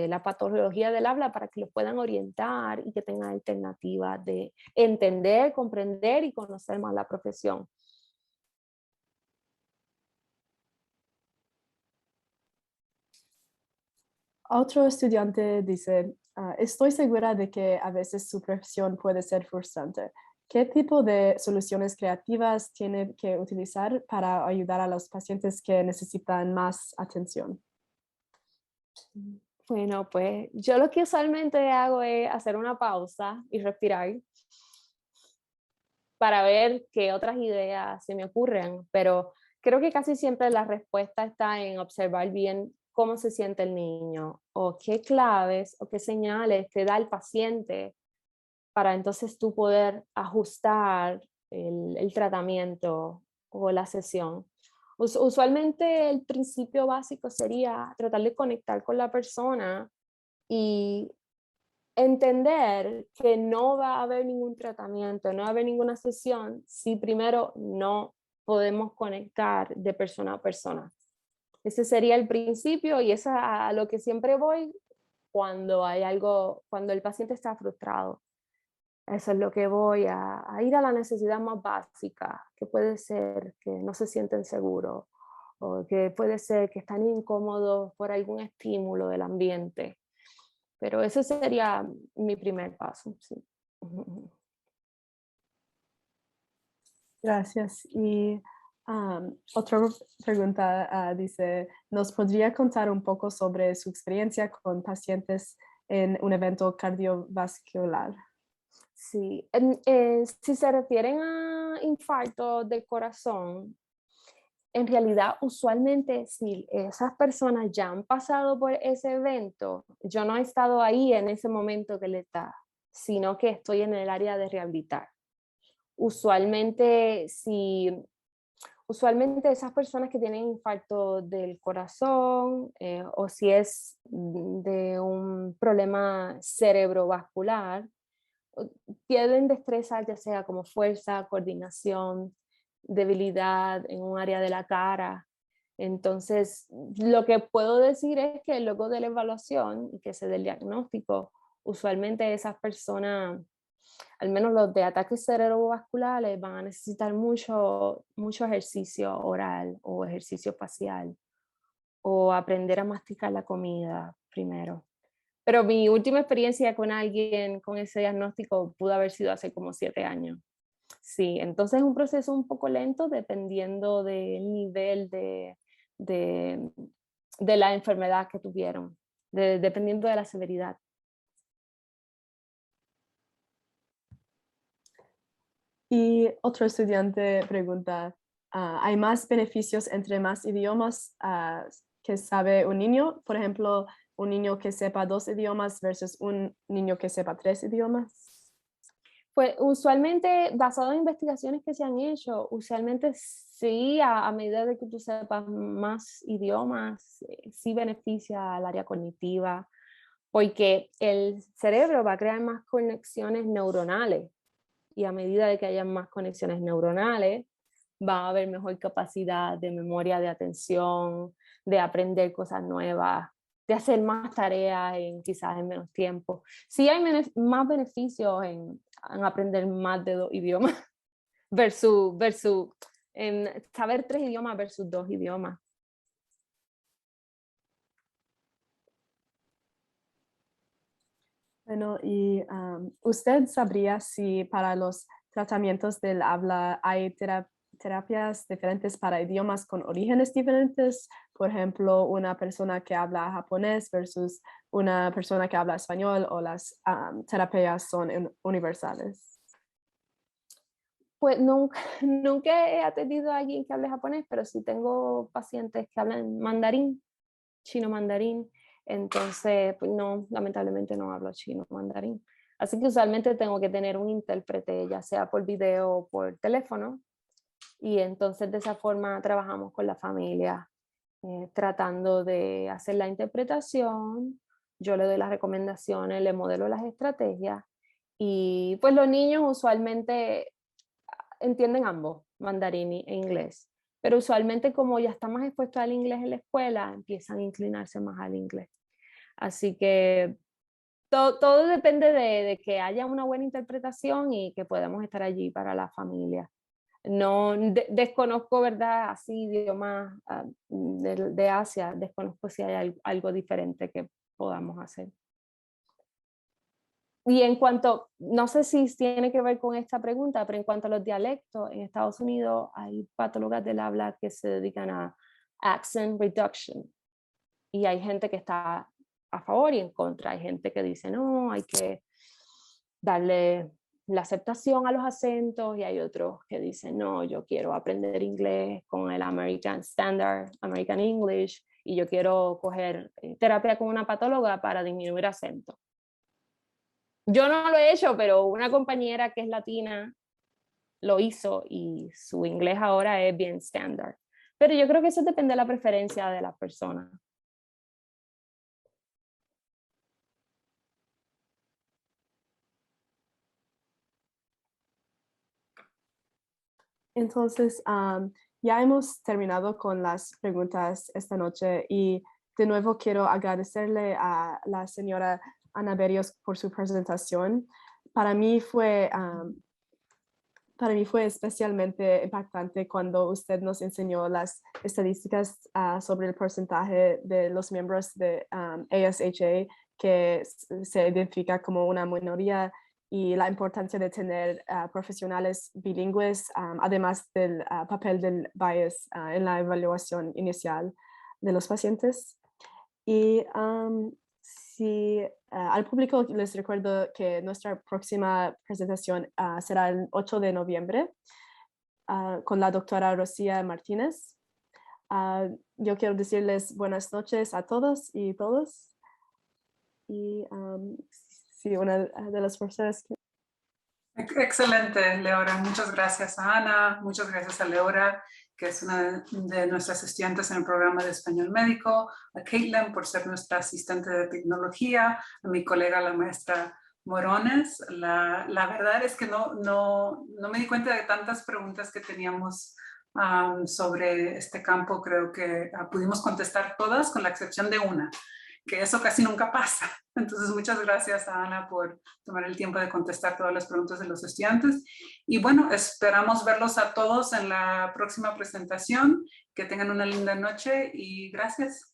Speaker 3: la patología del habla para que los puedan orientar y que tengan alternativas de entender, comprender y conocer más la profesión.
Speaker 2: Otro estudiante dice, estoy segura de que a veces su profesión puede ser frustrante. ¿Qué tipo de soluciones creativas tiene que utilizar para ayudar a los pacientes que necesitan más atención?
Speaker 3: Bueno, pues yo lo que usualmente hago es hacer una pausa y respirar para ver qué otras ideas se me ocurren, pero creo que casi siempre la respuesta está en observar bien cómo se siente el niño o qué claves o qué señales te da el paciente para entonces tú poder ajustar el tratamiento o la sesión. Usualmente el principio básico sería tratar de conectar con la persona y entender que no va a haber ningún tratamiento, no va a haber ninguna sesión si primero no podemos conectar de persona a persona. Ese sería el principio y es a lo que siempre voy cuando hay algo, cuando el paciente está frustrado. Eso es lo que voy a ir a la necesidad más básica, que puede ser que no se sienten seguros o que puede ser que están incómodos por algún estímulo del ambiente. Pero ese sería mi primer paso, sí.
Speaker 2: Gracias. Y otra pregunta dice, ¿nos podría contar un poco sobre su experiencia con pacientes en un evento cardiovascular?
Speaker 3: Sí, si se refieren a infarto del corazón, en realidad usualmente si esas personas ya han pasado por ese evento, yo no he estado ahí en ese momento que le está, sino que estoy en el área de rehabilitar. Usualmente esas personas que tienen infarto del corazón o si es de un problema cerebrovascular, pierden destreza ya sea como fuerza, coordinación, debilidad en un área de la cara. Entonces, lo que puedo decir es que luego de la evaluación y que se dé el diagnóstico, usualmente esas personas, al menos los de ataques cerebrovasculares, van a necesitar mucho ejercicio oral o ejercicio facial o aprender a masticar la comida primero. Pero mi última experiencia con alguien con ese diagnóstico pudo haber sido hace como 7 años. Sí, entonces es un proceso un poco lento dependiendo del nivel de la enfermedad que tuvieron, dependiendo de la severidad.
Speaker 2: Y otro estudiante pregunta, ¿hay más beneficios entre más idiomas que sabe un niño? Por ejemplo, un niño que sepa 2 idiomas versus un niño que sepa 3 idiomas.
Speaker 3: Pues usualmente, basado en investigaciones que se han hecho, usualmente sí, a medida de que tú sepas más idiomas, sí beneficia al área cognitiva, porque el cerebro va a crear más conexiones neuronales y a medida de que haya más conexiones neuronales, va a haber mejor capacidad de memoria, de atención, de aprender cosas nuevas, de hacer más tareas quizás en menos tiempo. Sí hay más beneficios en aprender más de 2 idiomas versus en saber 3 idiomas versus 2 idiomas.
Speaker 2: Bueno, y ¿usted sabría si para los tratamientos del habla hay terapias diferentes para idiomas con orígenes diferentes? Por ejemplo, una persona que habla japonés versus una persona que habla español, o las terapias son universales.
Speaker 3: Pues nunca, nunca he atendido a alguien que hable japonés, pero sí tengo pacientes que hablan mandarín, chino mandarín. Entonces, pues no, lamentablemente no hablo chino mandarín. Así que usualmente tengo que tener un intérprete, ya sea por video o por teléfono. Y entonces de esa forma trabajamos con la familia, tratando de hacer la interpretación. Yo le doy las recomendaciones, le modelo las estrategias. Y pues los niños usualmente entienden ambos, mandarín e inglés. Pero usualmente como ya está más expuesto al inglés en la escuela, empiezan a inclinarse más al inglés. Así que todo depende de que haya una buena interpretación y que podamos estar allí para la familia. No desconozco, ¿verdad? Así idiomas de Asia, desconozco si hay algo diferente que podamos hacer. Y en cuanto, no sé si tiene que ver con esta pregunta, pero en cuanto a los dialectos, en Estados Unidos hay patólogas del habla que se dedican a accent reduction. Y hay gente que está a favor y en contra. Hay gente que dice, no, hay que darle la aceptación a los acentos, y hay otros que dicen, no, yo quiero aprender inglés con el American Standard, American English, y yo quiero coger terapia con una patóloga para disminuir acentos. Yo no lo he hecho, pero una compañera que es latina lo hizo y su inglés ahora es bien estándar. Pero yo creo que eso depende de la preferencia de la persona.
Speaker 2: Entonces, ya hemos terminado con las preguntas esta noche, y de nuevo quiero agradecerle a la señora Ana Berrios por su presentación. Para mí fue especialmente impactante cuando usted nos enseñó las estadísticas sobre el porcentaje de los miembros de ASHA que se identifica como una minoría, y la importancia de tener profesionales bilingües, además del papel del bias en la evaluación inicial de los pacientes. Y al público les recuerdo que nuestra próxima presentación será el 8 de noviembre con la doctora Rocía Martínez. Yo quiero decirles buenas noches a todos y todas. Y sí, una de las profesoras.
Speaker 1: Excelente, Leora. Muchas gracias a Ana, muchas gracias a Leora, que es una de nuestras estudiantes en el programa de español médico, a Caitlin por ser nuestra asistente de tecnología, a mi colega, la maestra Morones. La verdad es que no me di cuenta de tantas preguntas que teníamos sobre este campo. Creo que pudimos contestar todas, con la excepción de una, que eso casi nunca pasa. Entonces, muchas gracias a Ana por tomar el tiempo de contestar todas las preguntas de los estudiantes. Y bueno, esperamos verlos a todos en la próxima presentación. Que tengan una linda noche y gracias.